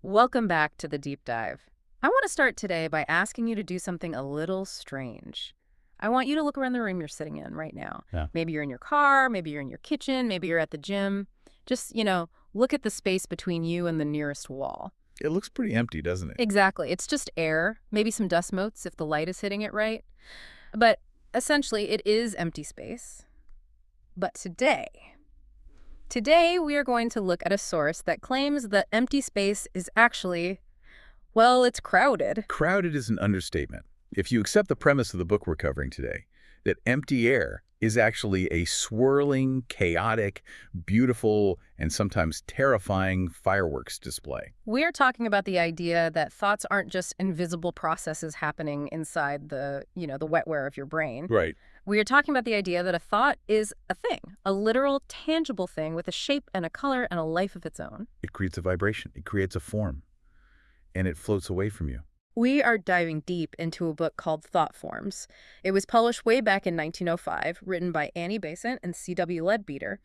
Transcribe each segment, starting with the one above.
Welcome back to the deep dive. I want to start today by asking you to do something a little strange. I want you to look around the room you're sitting in right now. Yeah. Maybe you're in your car, maybe you're in your kitchen, maybe you're at the gym. Just, look at the space between you and the nearest wall. It looks pretty empty, doesn't it? Exactly. It's just air, maybe some dust motes if the light is hitting it right. But essentially, it is empty space. But today we are going to look at a source that claims that empty space is actually, well, it's crowded. Crowded is an understatement. If you accept the premise of the book we're covering today, that empty air is actually a swirling, chaotic, beautiful, and sometimes terrifying fireworks display. We're talking about the idea that thoughts aren't just invisible processes happening inside the wetware of your brain. Right. We are talking about the idea that a thought is a thing, a literal, tangible thing with a shape and a color and a life of its own. It creates a vibration. It creates a form. And it floats away from you. We are diving deep into a book called Thought Forms. It was published way back in 1905, written by Annie Besant and C.W. Leadbeater.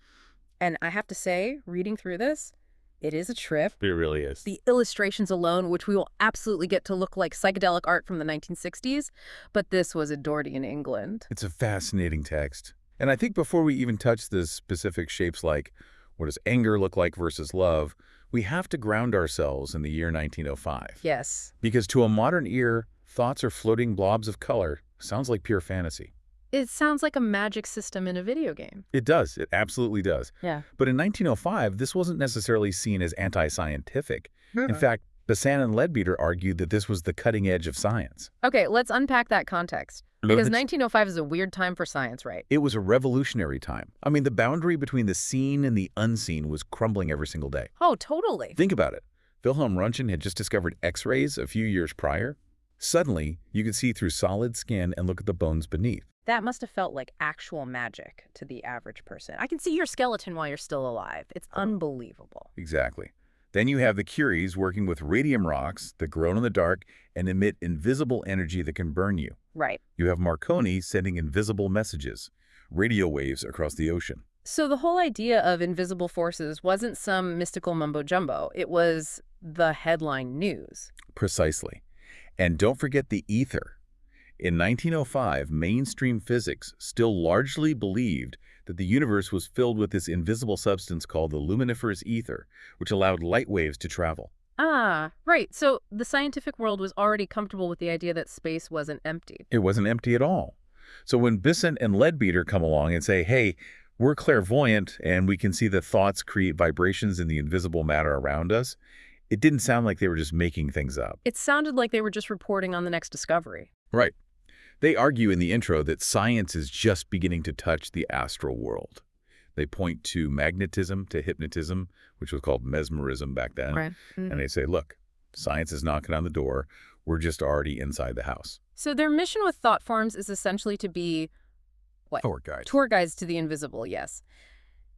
And I have to say, reading through this, it is a trip. It really is. The illustrations alone, which we will absolutely get to look like psychedelic art from the 1960s, but this was adored in England. It's a fascinating text. And I think before we even touch the specific shapes like what does anger look like versus love, we have to ground ourselves in the year 1905. Yes. Because to a modern ear, thoughts are floating blobs of color. Sounds like pure fantasy. It sounds like a magic system in a video game. It does. It absolutely does. Yeah. But in 1905, this wasn't necessarily seen as anti-scientific. In fact, Besant and Leadbeater argued that this was the cutting edge of science. Okay, let's unpack that context. Because 1905 is a weird time for science, right? It was a revolutionary time. I mean, the boundary between the seen and the unseen was crumbling every single day. Oh, totally. Think about it. Wilhelm Röntgen had just discovered X-rays a few years prior. Suddenly, you could see through solid skin and look at the bones beneath. That must have felt like actual magic to the average person. I can see your skeleton while you're still alive. It's unbelievable. Exactly. Then you have the Curies working with radium rocks that glow in the dark and emit invisible energy that can burn you. Right. You have Marconi sending invisible messages, radio waves across the ocean. So the whole idea of invisible forces wasn't some mystical mumbo-jumbo. It was the headline news. Precisely. And don't forget the ether. In 1905, mainstream physics still largely believed that the universe was filled with this invisible substance called the luminiferous ether, which allowed light waves to travel. Ah, right. So the scientific world was already comfortable with the idea that space wasn't empty. It wasn't empty at all. So when Besant and Leadbeater come along and say, hey, we're clairvoyant and we can see that thoughts create vibrations in the invisible matter around us, it didn't sound like they were just making things up. It sounded like they were just reporting on the next discovery. Right. They argue in the intro that science is just beginning to touch the astral world. They point to magnetism, to hypnotism, which was called mesmerism back then. Right. And they say, look, science is knocking on the door. We're just already inside the house. So their mission with Thought Forms is essentially to be, what? Tour guide. Tour guides to the invisible, yes.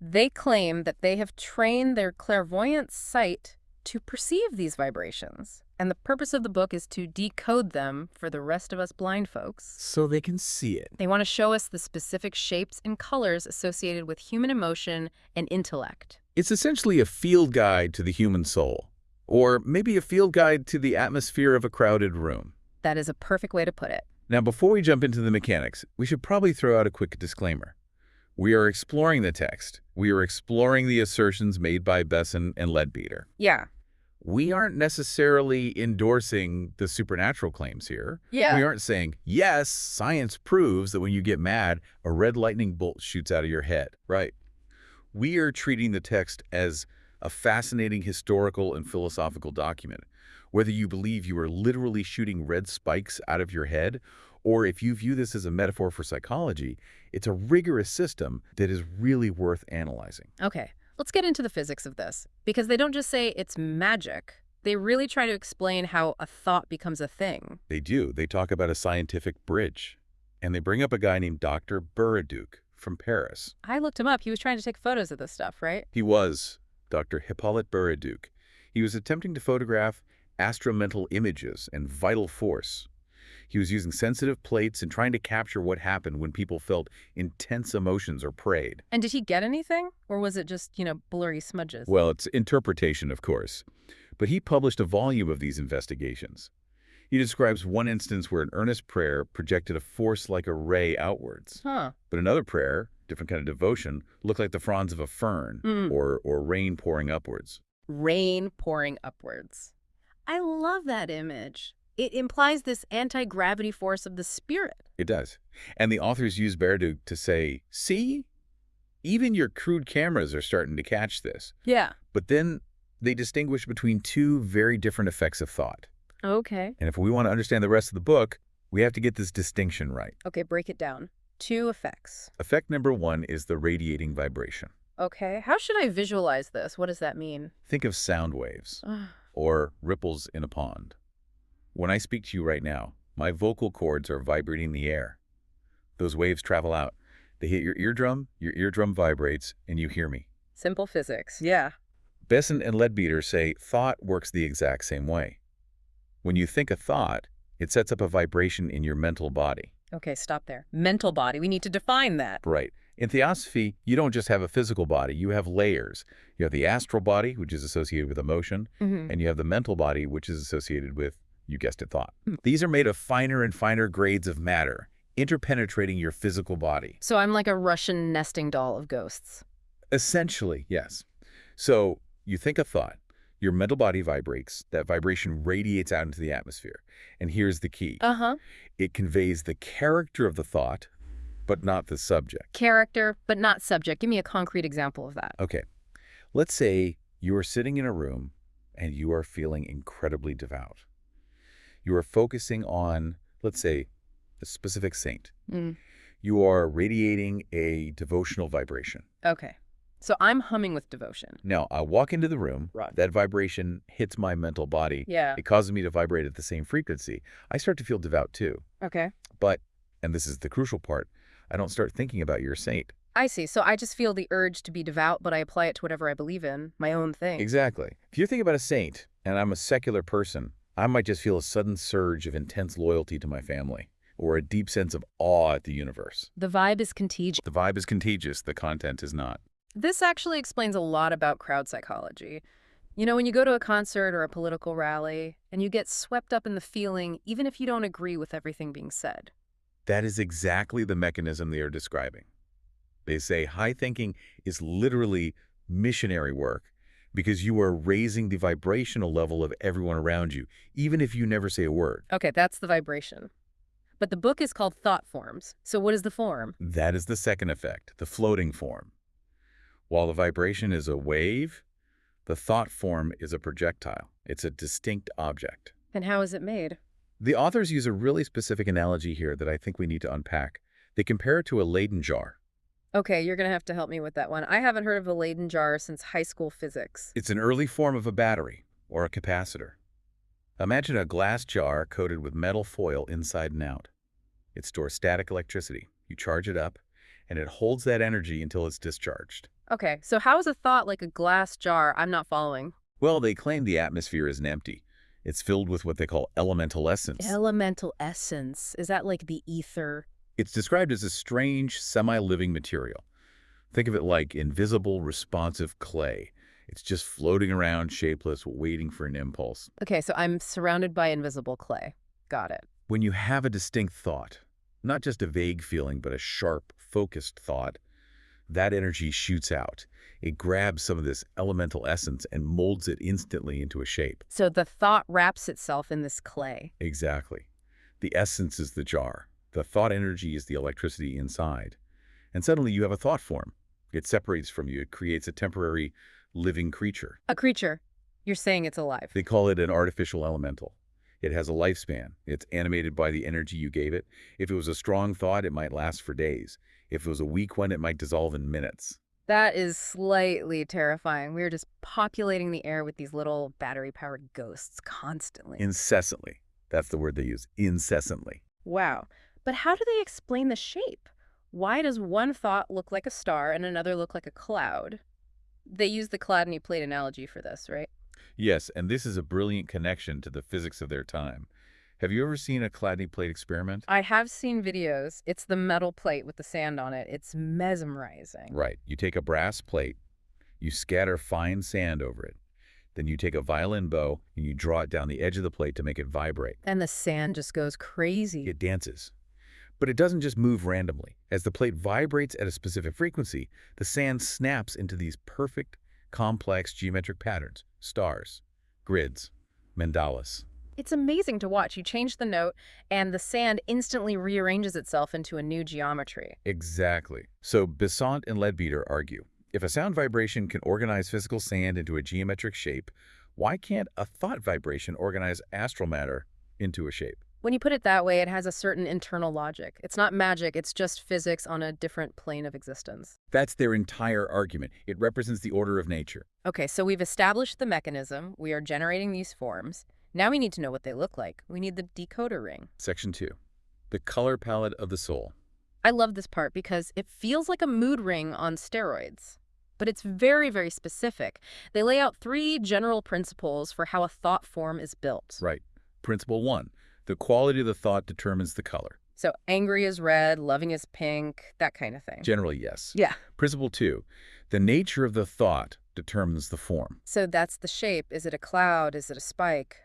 They claim that they have trained their clairvoyant sight to perceive these vibrations. And the purpose of the book is to decode them for the rest of us blind folks. So they can see it. They want to show us the specific shapes and colors associated with human emotion and intellect. It's essentially a field guide to the human soul. Or maybe a field guide to the atmosphere of a crowded room. That is a perfect way to put it. Now, before we jump into the mechanics, we should probably throw out a quick disclaimer. We are exploring the text. We are exploring the assertions made by Besant and Leadbeater. Yeah. We aren't necessarily endorsing the supernatural claims here. Yeah. We aren't saying, yes, science proves that when you get mad, a red lightning bolt shoots out of your head. Right. We are treating the text as a fascinating historical and philosophical document. Whether you believe you are literally shooting red spikes out of your head, or if you view this as a metaphor for psychology, it's a rigorous system that is really worth analyzing. Okay. Let's get into the physics of this, because they don't just say it's magic. They really try to explain how a thought becomes a thing. They do. They talk about a scientific bridge. And they bring up a guy named Dr. Buriduc from Paris. I looked him up. He was trying to take photos of this stuff, right? He was Dr. Hippolyte Buriduc. He was attempting to photograph astromental images and vital force. He was using sensitive plates and trying to capture what happened when people felt intense emotions or prayed. And did he get anything? Or was it just, blurry smudges? Well, it's interpretation, of course. But he published a volume of these investigations. He describes one instance where an earnest prayer projected a force like a ray outwards. Huh. But another prayer, different kind of devotion, looked like the fronds of a fern or rain pouring upwards. Rain pouring upwards. I love that image. It implies this anti-gravity force of the spirit. It does. And the authors use Berdu to say, see, even your crude cameras are starting to catch this. Yeah. But then they distinguish between two very different effects of thought. Okay. And if we want to understand the rest of the book, we have to get this distinction right. Okay, break it down. Two effects. Effect number one is the radiating vibration. Okay. How should I visualize this? What does that mean? Think of sound waves or ripples in a pond. When I speak to you right now, my vocal cords are vibrating the air. Those waves travel out. They hit your eardrum vibrates, and you hear me. Simple physics. Yeah. Besant and Leadbeater say thought works the exact same way. When you think a thought, it sets up a vibration in your mental body. Okay, stop there. Mental body. We need to define that. Right. In theosophy, you don't just have a physical body, you have layers. You have the astral body, which is associated with emotion, and you have the mental body, which is associated with, you guessed it, thought. These are made of finer and finer grades of matter, interpenetrating your physical body. So I'm like a Russian nesting doll of ghosts. Essentially, yes. So you think a thought, your mental body vibrates, that vibration radiates out into the atmosphere. And here's the key. It conveys the character of the thought, but not the subject. Character, but not subject. Give me a concrete example of that. Okay. Let's say you are sitting in a room and you are feeling incredibly devout. You are focusing on, let's say, a specific saint. You are radiating a devotional vibration. Okay. So I'm humming with devotion. Now, I walk into the room. Right. That vibration hits my mental body. Yeah. It causes me to vibrate at the same frequency. I start to feel devout too. Okay. But, and this is the crucial part, I don't start thinking about your saint. I see. So I just feel the urge to be devout, but I apply it to whatever I believe in, my own thing. Exactly. If you're thinking about a saint, and I'm a secular person, I might just feel a sudden surge of intense loyalty to my family, or a deep sense of awe at the universe. The vibe is contagious. The vibe is contagious, the content is not. This actually explains a lot about crowd psychology. You know, when you go to a concert or a political rally, and you get swept up in the feeling, even if you don't agree with everything being said. That is exactly the mechanism they are describing. They say high thinking is literally missionary work because you are raising the vibrational level of everyone around you, even if you never say a word. Okay, that's the vibration. But the book is called Thought Forms. So what is the form? That is the second effect, the floating form. While the vibration is a wave, the thought form is a projectile. It's a distinct object. And how is it made? The authors use a really specific analogy here that I think we need to unpack. They compare it to a Leyden jar. Okay, you're going to have to help me with that one. I haven't heard of a Leyden jar since high school physics. It's an early form of a battery, or a capacitor. Imagine a glass jar coated with metal foil inside and out. It stores static electricity. You charge it up, and it holds that energy until it's discharged. Okay, so how is a thought like a glass jar? I'm not following. Well, they claim the atmosphere isn't empty. It's filled with what they call elemental essence. Elemental essence. Is that like the ether? It's described as a strange, semi-living material. Think of it like invisible, responsive clay. It's just floating around, shapeless, waiting for an impulse. Okay, so I'm surrounded by invisible clay. Got it. When you have a distinct thought, not just a vague feeling, but a sharp, focused thought, that energy shoots out. It grabs some of this elemental essence and molds it instantly into a shape. So the thought wraps itself in this clay. Exactly. The essence is the jar. The thought energy is the electricity inside. And suddenly you have a thought form. It separates from you. It creates a temporary living creature. A creature. You're saying it's alive. They call it an artificial elemental. It has a lifespan. It's animated by the energy you gave it. If it was a strong thought, it might last for days. If it was a weak one, it might dissolve in minutes. That is slightly terrifying. We're just populating the air with these little battery-powered ghosts constantly. Incessantly. That's the word they use. Incessantly. Wow. But how do they explain the shape? Why does one thought look like a star and another look like a cloud? They use the cloud-y plate analogy for this, right? Yes, and this is a brilliant connection to the physics of their time. Have you ever seen a cladny plate experiment? I have seen videos. It's the metal plate with the sand on it. It's mesmerizing. Right. You take a brass plate, you scatter fine sand over it. Then you take a violin bow and you draw it down the edge of the plate to make it vibrate. And the sand just goes crazy. It dances. But it doesn't just move randomly. As the plate vibrates at a specific frequency, the sand snaps into these perfect, complex geometric patterns, stars, grids, mandalas. It's amazing to watch. You change the note, and the sand instantly rearranges itself into a new geometry. Exactly. So Besant and Leadbeater argue, if a sound vibration can organize physical sand into a geometric shape, why can't a thought vibration organize astral matter into a shape? When you put it that way, it has a certain internal logic. It's not magic, it's just physics on a different plane of existence. That's their entire argument. It represents the order of nature. Okay, so we've established the mechanism. We are generating these forms. Now we need to know what they look like. We need the decoder ring. Section 2. The color palette of the soul. I love this part because it feels like a mood ring on steroids. But it's very, very specific. They lay out 3 general principles for how a thought form is built. Right. Principle 1. The quality of the thought determines the color. So angry is red, loving is pink, that kind of thing. Generally, yes. Yeah. Principle 2. The nature of the thought determines the form. So that's the shape. Is it a cloud? Is it a spike?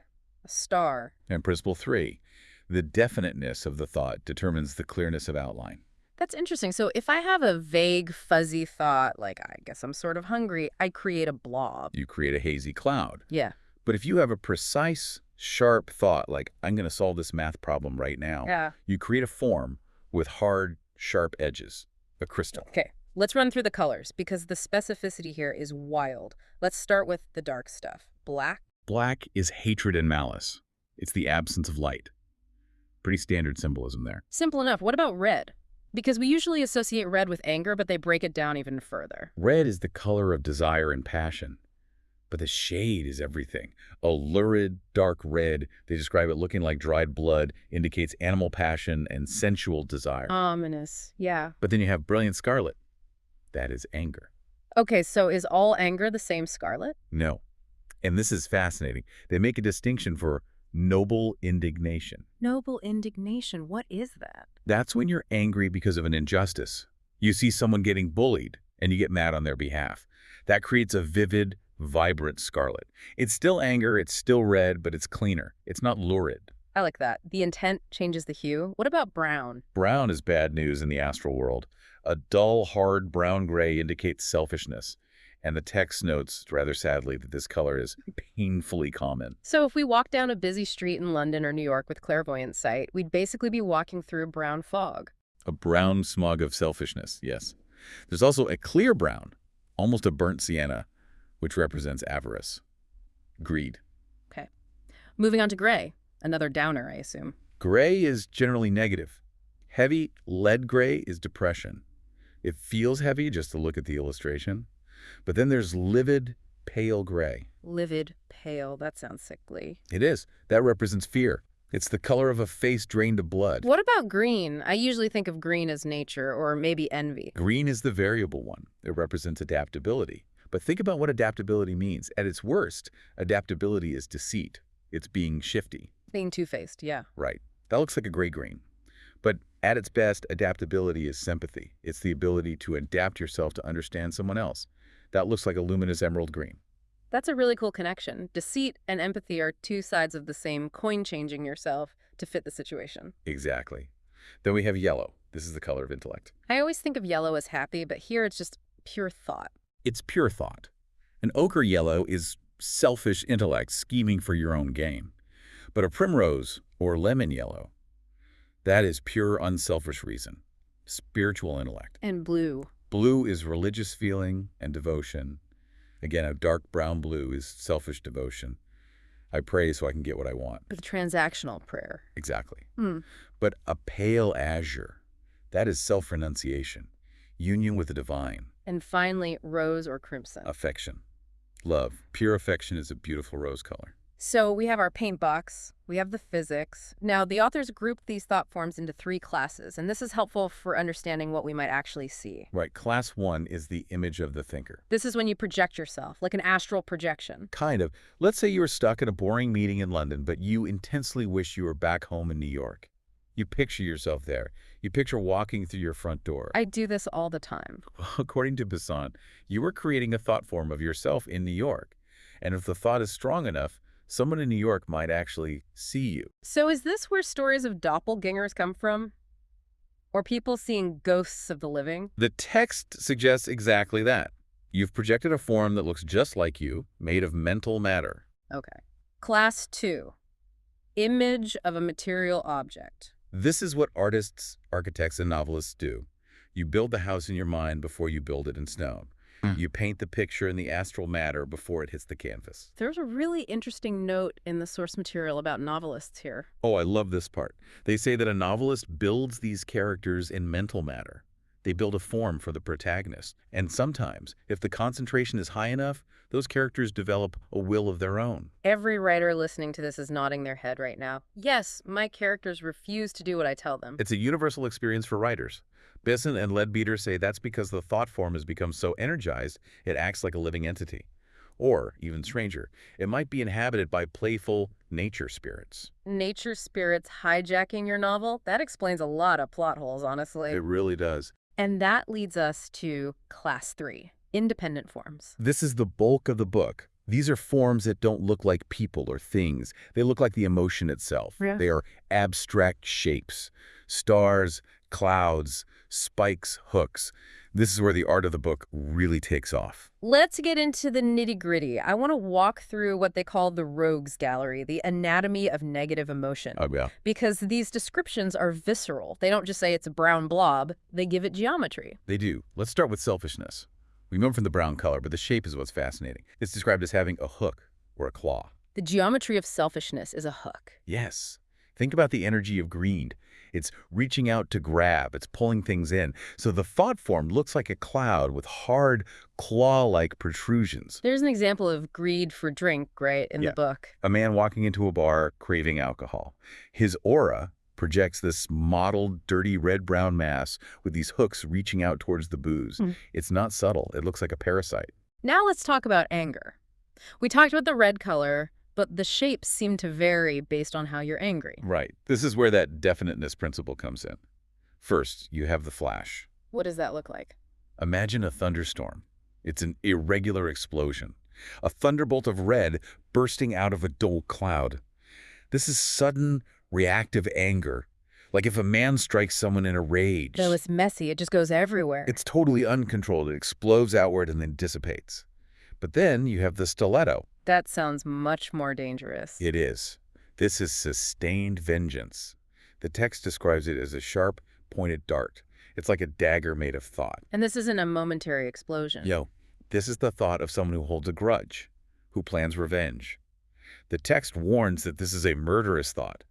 A star? And principle 3. The definiteness of the thought determines the clearness of outline. That's interesting. So if I have a vague, fuzzy thought, like, I guess I'm sort of hungry, I create a blob. You create a hazy cloud. Yeah. But if you have a precise, sharp thought, like, I'm going to solve this math problem right now, Yeah. you create a form with hard, sharp edges, a crystal. Okay, let's run through the colors because the specificity here is wild. Let's start with the dark stuff. Black. Black is hatred and malice. It's the absence of light. Pretty standard symbolism there. Simple enough. What about red? Because we usually associate red with anger, but they break it down even further. Red is the color of desire and passion. But the shade is everything. A lurid, dark red, they describe it looking like dried blood, indicates animal passion and sensual desire. Ominous. Yeah. But then you have brilliant scarlet. That is anger. Okay, so is all anger the same scarlet? No. And this is fascinating. They make a distinction for noble indignation. Noble indignation. What is that? That's when you're angry because of an injustice. You see someone getting bullied, and you get mad on their behalf. That creates a vivid, vibrant scarlet. It's still anger, it's still red, but it's cleaner. It's not lurid. I like that. The intent changes the hue. What about brown? Brown is bad news in the astral world. A dull, hard brown-gray indicates selfishness. And the text notes, rather sadly, that this color is painfully common. So if we walk down a busy street in London or New York with clairvoyant sight, we'd basically be walking through brown fog. A brown smog of selfishness, yes. There's also a clear brown, almost a burnt sienna, which represents avarice, greed. Okay. Moving on to gray. Another downer, I assume. Gray is generally negative. Heavy lead gray is depression. It feels heavy just to look at the illustration. But then there's livid, pale gray. Livid, pale. That sounds sickly. It is. That represents fear. It's the color of a face drained of blood. What about green? I usually think of green as nature or maybe envy. Green is the variable one. It represents adaptability. But think about what adaptability means. At its worst, adaptability is deceit. It's being shifty. Being two-faced, yeah. Right. That looks like a gray-green. But at its best, adaptability is sympathy. It's the ability to adapt yourself to understand someone else. That looks like a luminous emerald green. That's a really cool connection. Deceit and empathy are 2 sides of the same coin, changing yourself to fit the situation. Exactly. Then we have yellow. This is the color of intellect. I always think of yellow as happy, but here it's just pure thought. It's pure thought. An ochre yellow is selfish intellect scheming for your own gain. But a primrose or lemon yellow, that is pure unselfish reason, spiritual intellect. And blue. Blue is religious feeling and devotion. Again, a dark brown blue is selfish devotion. I pray so I can get what I want. The transactional prayer. Exactly. Hmm. But a pale azure, that is self-renunciation, union with the divine. And finally, rose or crimson. Affection. Love. Pure affection is a beautiful rose color. So we have our paint box, we have the physics. Now, the authors grouped these thought forms into 3 classes, and this is helpful for understanding what we might actually see. Right. Class 1 is the image of the thinker. This is when you project yourself, like an astral projection. Kind of. Let's say you were stuck at a boring meeting in London, but you intensely wish you were back home in New York. You picture yourself there. You picture walking through your front door. I do this all the time. According to Besant, you were creating a thought form of yourself in New York. And if the thought is strong enough, someone in New York might actually see you. So is this where stories of doppelgangers come from? Or people seeing ghosts of the living? The text suggests exactly that. You've projected a form that looks just like you, made of mental matter. Okay. Class 2. Image of a material object. This is what artists, architects, and novelists do. You build the house in your mind before you build it in stone. You paint the picture in the astral matter before it hits the canvas. There's a really interesting note in the source material about novelists here. Oh, I love this part. They say that a novelist builds these characters in mental matter. They build a form for the protagonist. And sometimes, if the concentration is high enough, those characters develop a will of their own. Every writer listening to this is nodding their head right now. Yes, my characters refuse to do what I tell them. It's a universal experience for writers. Besant and Leadbeater say that's because the thought form has become so energized, it acts like a living entity. Or, even stranger, it might be inhabited by playful nature spirits. Nature spirits hijacking your novel? That explains a lot of plot holes, honestly. It really does. And that leads us to Class 3, independent forms. This is the bulk of the book. These are forms that don't look like people or things. They look like the emotion itself. Yeah. They are abstract shapes. Stars, clouds, spikes, hooks. This is where the art of the book really takes off. Let's get into the nitty-gritty. I want to walk through what they call the rogues gallery, the anatomy of negative emotion. Oh, yeah. Because these descriptions are visceral. They don't just say it's a brown blob, they give it geometry. They do. Let's start with selfishness. We know from the brown color, but the shape is what's fascinating. It's described as having a hook or a claw. The geometry of selfishness is a hook. Yes. Think about the energy of greed. It's reaching out to grab. It's pulling things in. So the thought form looks like a cloud with hard, claw-like protrusions. There's an example of greed for drink, right, in the book. A man walking into a bar craving alcohol. His aura projects this mottled, dirty red-brown mass with these hooks reaching out towards the booze. It's not subtle. It looks like a parasite. Now let's talk about anger. We talked about the red color, but the shapes seem to vary based on how you're angry. Right. This is where that definiteness principle comes in. First, you have the flash. What does that look like? Imagine a thunderstorm. It's an irregular explosion. A thunderbolt of red bursting out of a dull cloud. This is sudden, reactive anger. Like if a man strikes someone in a rage. Though it's messy, it just goes everywhere. It's totally uncontrolled. It explodes outward and then dissipates. But then you have the stiletto. That sounds much more dangerous. It is. This is sustained vengeance. The text describes it as a sharp, pointed dart. It's like a dagger made of thought. And this isn't a momentary explosion. This is the thought of someone who holds a grudge, who plans revenge. The text warns that this is a murderous thought.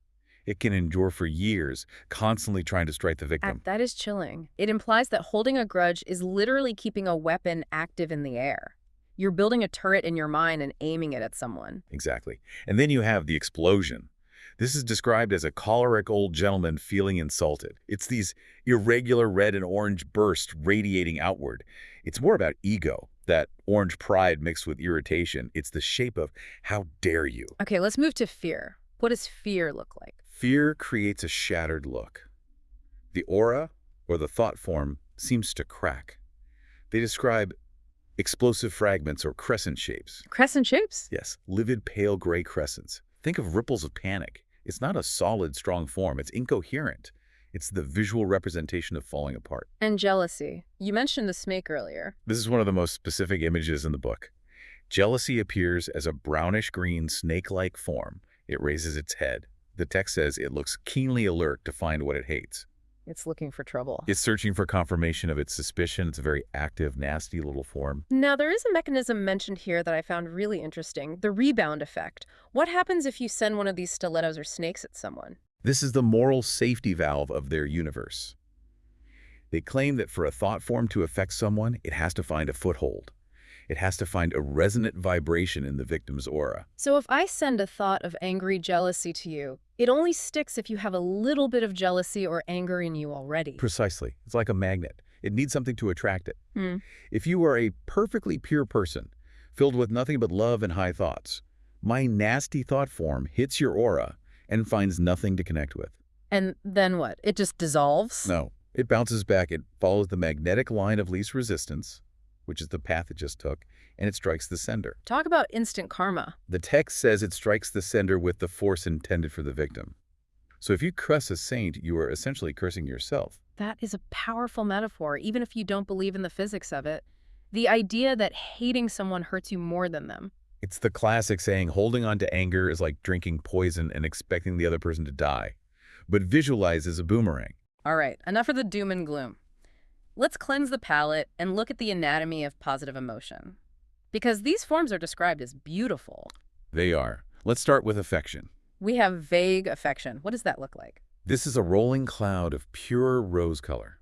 It can endure for years, constantly trying to strike the victim. That is chilling. It implies that holding a grudge is literally keeping a weapon active in the air. You're building a turret in your mind and aiming it at someone. Exactly. And then you have the explosion. This is described as a choleric old gentleman feeling insulted. It's these irregular red and orange bursts radiating outward. It's more about ego, that orange pride mixed with irritation. It's the shape of how dare you. Okay, let's move to fear. What does fear look like? Fear creates a shattered look. The aura, or the thought form, seems to crack. They describe explosive fragments or crescent shapes. Crescent shapes? Yes, livid pale gray crescents. Think of ripples of panic. It's not a solid, strong form. It's incoherent. It's the visual representation of falling apart. And jealousy. You mentioned the snake earlier. This is one of the most specific images in the book. Jealousy appears as a brownish-green snake-like form. It raises its head. The text says it looks keenly alert to find what it hates. It's looking for trouble. It's searching for confirmation of its suspicion. It's a very active, nasty little form. Now, there is a mechanism mentioned here that I found really interesting, the rebound effect. What happens if you send one of these stilettos or snakes at someone? This is the moral safety valve of their universe. They claim that for a thought form to affect someone, it has to find a foothold. It has to find a resonant vibration in the victim's aura. So if I send a thought of angry jealousy to you, it only sticks if you have a little bit of jealousy or anger in you already. Precisely. It's like a magnet. It needs something to attract it. If you are a perfectly pure person, filled with nothing but love and high thoughts, my nasty thought form hits your aura and finds nothing to connect with. And then what? It just dissolves? No. It bounces back. It follows the magnetic line of least resistance, which is the path it just took. and it strikes the sender. Talk about instant karma. The text says it strikes the sender with the force intended for the victim. So if you curse a saint, you are essentially cursing yourself. That is a powerful metaphor, even if you don't believe in the physics of it. The idea that hating someone hurts you more than them. It's the classic saying, holding on to anger is like drinking poison and expecting the other person to die. But visualize as a boomerang. All right, enough of the doom and gloom. Let's cleanse the palate and look at the anatomy of positive emotion. Because these forms are described as beautiful. They are. Let's start with affection. We have vague affection. What does that look like? This is a rolling cloud of pure rose color.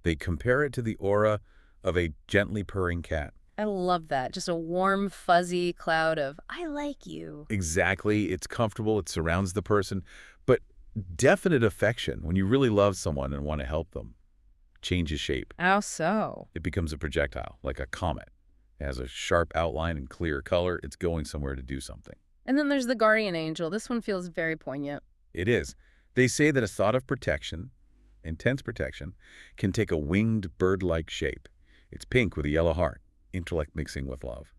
They compare it to the aura of a gently purring cat. I love that. Just a warm, fuzzy cloud of, I like you. Exactly. It's comfortable. It surrounds the person. But definite affection, when you really love someone and want to help them, changes shape. How so? It becomes a projectile, like a comet. It has a sharp outline and clear color. It's going somewhere to do something. And then there's the guardian angel. This one feels very poignant. It is. They say that a thought of protection, intense protection, can take a winged bird-like shape. It's pink with a yellow heart, intellect mixing with love.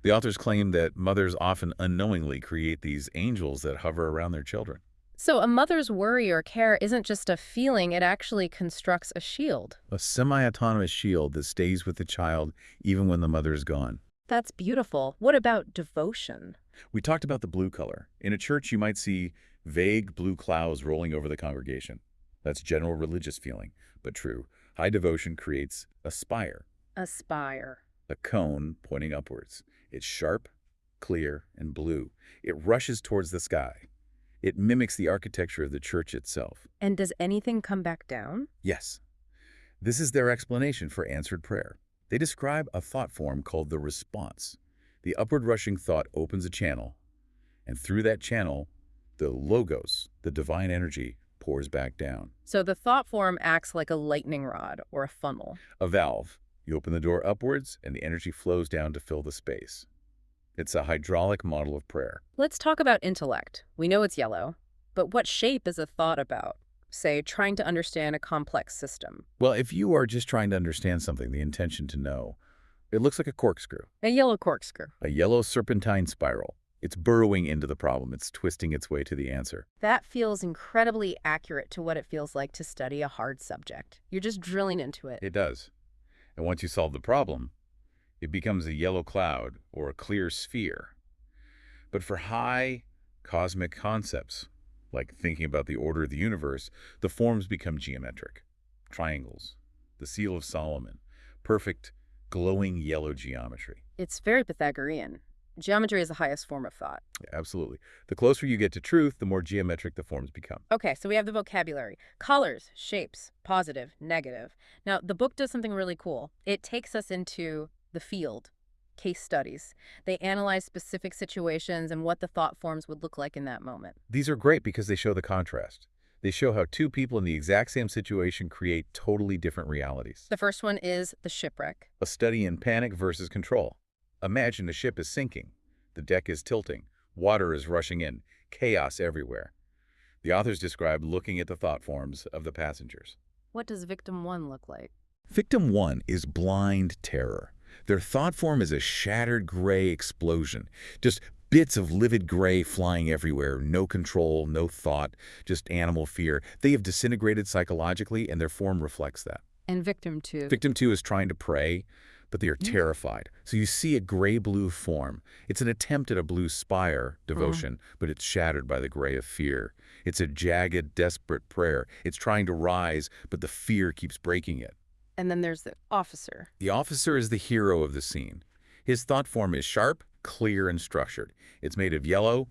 The authors claim that mothers often unknowingly create these angels that hover around their children. So a mother's worry or care isn't just a feeling, it actually constructs a shield. A semi-autonomous shield that stays with the child even when the mother is gone. That's beautiful. What about devotion? We talked about the blue color. In a church, you might see vague blue clouds rolling over the congregation. That's general religious feeling, but true. High devotion creates a spire. A spire. A cone pointing upwards. It's sharp, clear, and blue. It rushes towards the sky. It mimics the architecture of the church itself. And does anything come back down? Yes. This is their explanation for answered prayer. They describe a thought form called the response. The upward rushing thought opens a channel, and through that channel, the logos, the divine energy, pours back down. So the thought form acts like a lightning rod or a funnel. A valve. You open the door upwards, and the energy flows down to fill the space. It's a hydraulic model of prayer. Let's talk about intellect. We know it's yellow, but what shape is a thought about? Say, trying to understand a complex system. Well, if you are just trying to understand something, the intention to know, it looks like a corkscrew. A yellow corkscrew. A yellow serpentine spiral. It's burrowing into the problem. It's twisting its way to the answer. That feels incredibly accurate to what it feels like to study a hard subject. You're just drilling into it. It does. And once you solve the problem, it becomes a yellow cloud or a clear sphere. But for high cosmic concepts, like thinking about the order of the universe, the forms become geometric. Triangles, the seal of Solomon, perfect, glowing yellow geometry. It's very Pythagorean. Geometry is the highest form of thought. Yeah, absolutely. The closer you get to truth, the more geometric the forms become. Okay, so we have the vocabulary. Colors, shapes, positive, negative. Now, the book does something really cool. It takes us into the field, case studies. They analyze specific situations and what the thought forms would look like in that moment. These are great because they show the contrast. They show how two people in the exact same situation create totally different realities. The first one is the shipwreck. A study in panic versus control. Imagine a ship is sinking. The deck is tilting. Water is rushing in. Chaos everywhere. The authors describe looking at the thought forms of the passengers. What does victim one look like? Victim one is blind terror. Their thought form is a shattered gray explosion. Just bits of livid gray flying everywhere. No control, no thought, just animal fear. They have disintegrated psychologically, and their form reflects that. And victim two? Victim two is trying to pray, but they are terrified. So you see a gray-blue form. It's an attempt at a blue spire devotion, but it's shattered by the gray of fear. It's a jagged, desperate prayer. It's trying to rise, but the fear keeps breaking it. And then there's the officer. The officer is the hero of the scene. His thought form is sharp, clear, and structured. It's made of yellow,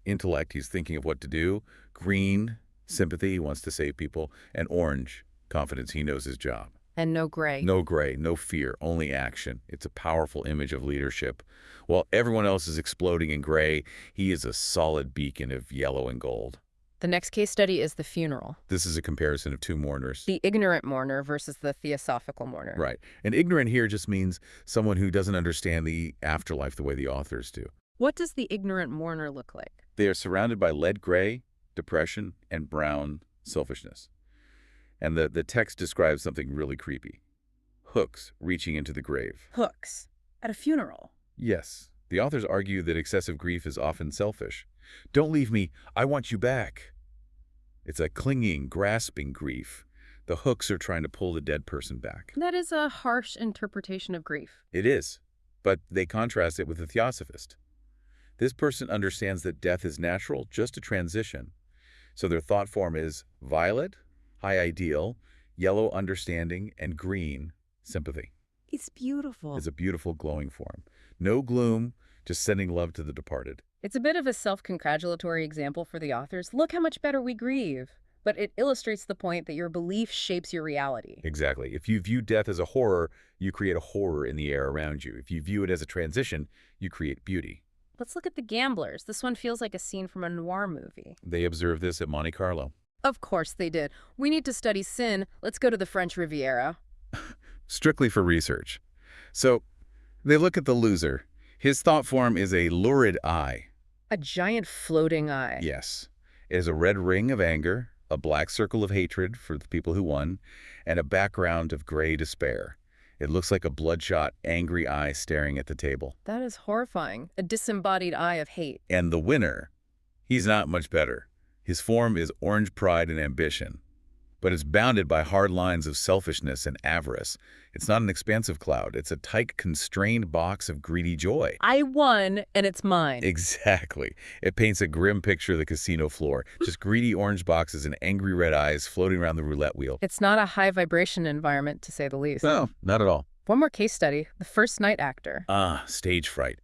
intellect, he's thinking of what to do, green, sympathy, he wants to save people, and orange, confidence, he knows his job. And no gray. No gray, no fear, only action. It's a powerful image of leadership. While everyone else is exploding in gray, he is a solid beacon of yellow and gold. The next case study is the funeral. This is a comparison of two mourners. The ignorant mourner versus the theosophical mourner. Right. And ignorant here just means someone who doesn't understand the afterlife the way the authors do. What does the ignorant mourner look like? They are surrounded by lead gray, depression, and brown selfishness. And the text describes something really creepy. Hooks reaching into the grave. Hooks. at a funeral. Yes, the authors argue that excessive grief is often selfish. Don't leave me, I want you back. It's a clinging, grasping grief. The hooks are trying to pull the dead person back. That is a harsh interpretation of grief. It is, but they contrast it with the theosophist. This person understands that death is natural, just a transition. So their thought form is violet, high ideal, yellow understanding, and green, sympathy. It's beautiful. It's a beautiful glowing form. No gloom, just sending love to the departed. It's a bit of a self-congratulatory example for the authors. Look how much better we grieve. But it illustrates the point that your belief shapes your reality. Exactly. If you view death as a horror, you create a horror in the air around you. If you view it as a transition, you create beauty. Let's look at The Gamblers. This one feels like a scene from a noir movie. They observed this at Monte Carlo. Of course they did. We need to study sin. Let's go to the French Riviera. Strictly for research. So, they look at the loser. His thought form is a lurid eye. A giant floating eye. Yes. It is a red ring of anger, a black circle of hatred for the people who won, and a background of gray despair. It looks like a bloodshot, angry eye staring at the table. That is horrifying. A disembodied eye of hate. And the winner, he's not much better. His form is orange pride and ambition. But it's bounded by hard lines of selfishness and avarice. It's not an expansive cloud. It's a tight, constrained box of greedy joy. I won, and it's mine. Exactly. It paints a grim picture of the casino floor. Just greedy orange boxes and angry red eyes floating around the roulette wheel. It's not a high-vibration environment, to say the least. No, not at all. One more case study. The First Night Actor. Stage fright.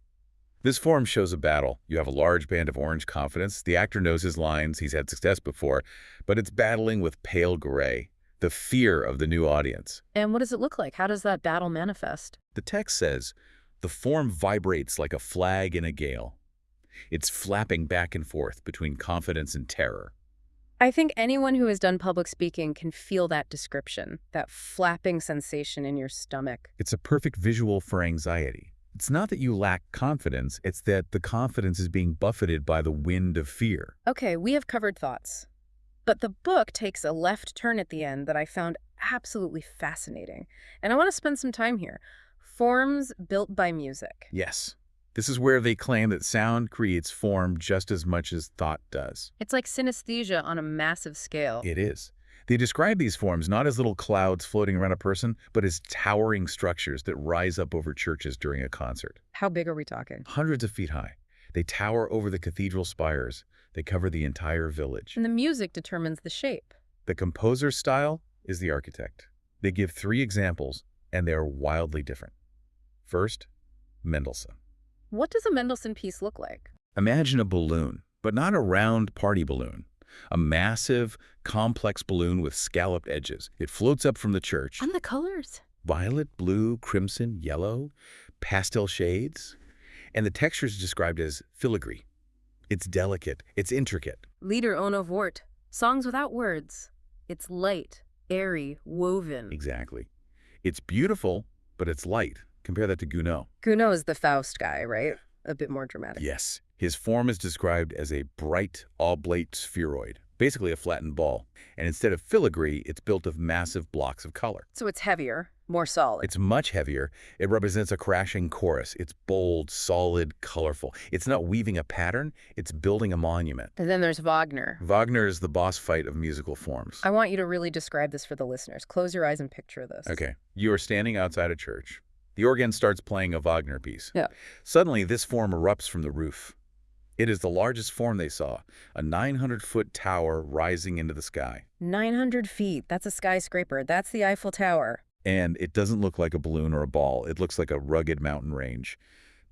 This form shows a battle. You have a large band of orange confidence. The actor knows his lines. He's had success before. But it's battling with pale gray, the fear of the new audience. And what does it look like? How does that battle manifest? The text says, the form vibrates like a flag in a gale. It's flapping back and forth between confidence and terror. I think anyone who has done public speaking can feel that description, that flapping sensation in your stomach. It's a perfect visual for anxiety. It's not that you lack confidence, it's that the confidence is being buffeted by the wind of fear. Okay, we have covered thoughts. But the book takes a left turn at the end that I found absolutely fascinating. And I want to spend some time here. Forms built by music. Yes. This is where they claim that sound creates form just as much as thought does. It's like synesthesia on a massive scale. It is. They describe these forms not as little clouds floating around a person, but as towering structures that rise up over churches during a concert. How big are we talking? Hundreds of feet high. They tower over the cathedral spires. They cover the entire village. And the music determines the shape. The composer's style is the architect. They give 3 examples, and they are wildly different. First, Mendelssohn. What does a Mendelssohn piece look like? Imagine a balloon, but not a round party balloon. A massive, complex balloon with scalloped edges. It floats up from the church. And the colors? Violet, blue, crimson, yellow, pastel shades. And the texture is described as filigree. It's delicate. It's intricate. Lieder ohne Wort. Songs without words. It's light, airy, woven. Exactly. It's beautiful, but it's light. Compare that to Gounod. Gounod is the Faust guy, right? A bit more dramatic. Yes. His form is described as a bright, oblate spheroid, basically a flattened ball. And instead of filigree, it's built of massive blocks of color. So it's heavier, more solid. It's much heavier. It represents a crashing chorus. It's bold, solid, colorful. It's not weaving a pattern. It's building a monument. And then there's Wagner. Wagner is the boss fight of musical forms. I want you to really describe this for the listeners. Close your eyes and picture this. Okay. You are standing outside a church. The organ starts playing a Wagner piece. Yeah. Suddenly, this form erupts from the roof. It is the largest form they saw, a 900-foot tower rising into the sky. 900 feet. That's a skyscraper. That's the Eiffel Tower. And it doesn't look like a balloon or a ball. It looks like a rugged mountain range.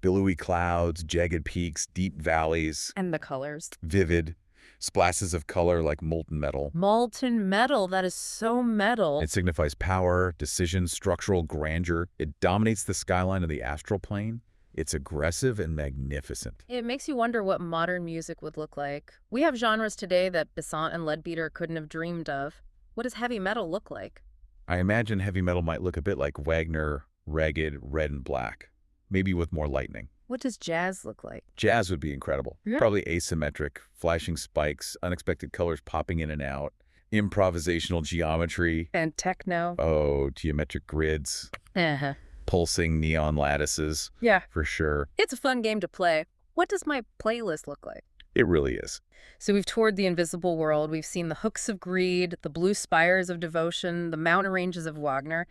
Billowy clouds, jagged peaks, deep valleys. And the colors. Vivid. Splashes of color like molten metal. Molten metal. That is so metal. It signifies power, decision, structural grandeur. It dominates the skyline of the astral plane. It's aggressive and magnificent. It makes you wonder what modern music would look like. We have genres today that Besant and Leadbeater couldn't have dreamed of. What does heavy metal look like? I imagine heavy metal might look a bit like Wagner, ragged, red and black, maybe with more lightning. What does jazz look like? Jazz would be incredible. Yeah. Probably asymmetric, flashing spikes, unexpected colors popping in and out, improvisational geometry. And techno? Oh, geometric grids. Uh-huh. pulsing neon lattices. Yeah. For sure. It's a fun game to play. What does my playlist look like? It really is. So we've toured the invisible world. We've seen the hooks of greed, the blue spires of devotion, the mountain ranges of Wagner.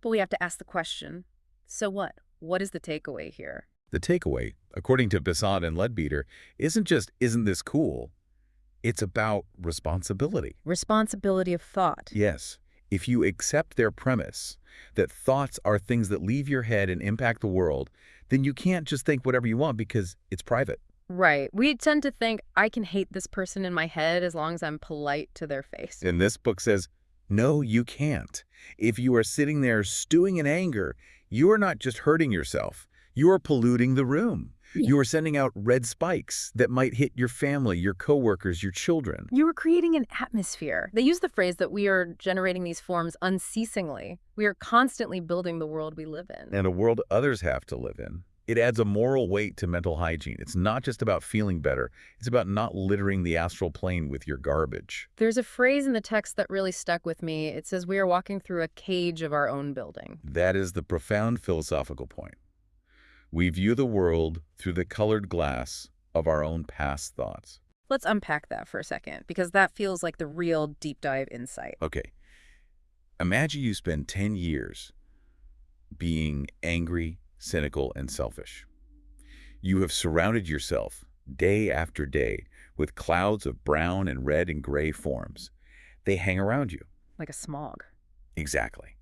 But we have to ask the question, so what? What is the takeaway here? The takeaway, according to Besant and Leadbeater, isn't just, isn't this cool? It's about responsibility. Responsibility of thought. Yes. If you accept their premise that thoughts are things that leave your head and impact the world, then you can't just think whatever you want because it's private. Right. We tend to think, I can hate this person in my head as long as I'm polite to their face. And this book says, no, you can't. If you are sitting there stewing in anger, you are not just hurting yourself. You are polluting the room. You are sending out red spikes that might hit your family, your coworkers, your children. You are creating an atmosphere. They use the phrase that we are generating these forms unceasingly. We are constantly building the world we live in. And a world others have to live in. It adds a moral weight to mental hygiene. It's not just about feeling better. It's about not littering the astral plane with your garbage. There's a phrase in the text that really stuck with me. It says we are walking through a cage of our own building. That is the profound philosophical point. We view the world through the colored glass of our own past thoughts. Let's unpack that for a second, because that feels like the real deep dive insight. Okay. Imagine you spend 10 years being angry, cynical, and selfish. You have surrounded yourself day after day with clouds of brown and red and gray forms. They hang around you. Like a smog. Exactly.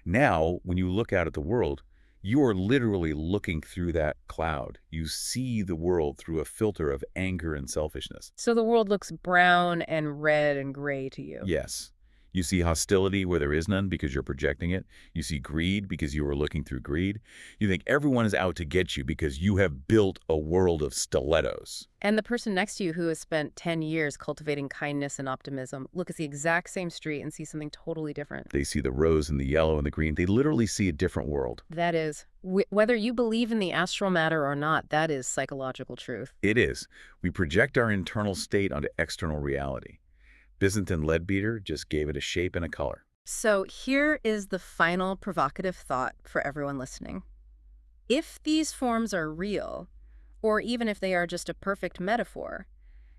Now, when you look out at the world, you are literally looking through that cloud. You see the world through a filter of anger and selfishness. So the world looks brown and red and gray to you. Yes. You see hostility where there is none because you're projecting it. You see greed because you are looking through greed. You think everyone is out to get you because you have built a world of stilettos. And the person next to you who has spent 10 years cultivating kindness and optimism look at the exact same street and see something totally different. They see the rose and the yellow and the green. They literally see a different world. That is, whether you believe in the astral matter or not, that is psychological truth. It is. We project our internal state onto external reality. Besant and Leadbeater just gave it a shape and a color. So here is the final provocative thought for everyone listening. If these forms are real, or even if they are just a perfect metaphor,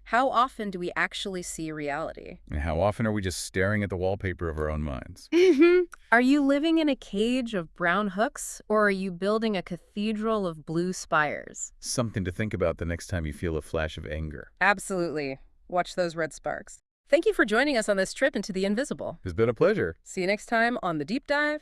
how often do we actually see reality? And how often are we just staring at the wallpaper of our own minds? Are you living in a cage of brown hooks, or are you building a cathedral of blue spires? Something to think about the next time you feel a flash of anger. Absolutely. Watch those red sparks. Thank you for joining us on this trip into the invisible. It's been a pleasure. See you next time on The Deep Dive.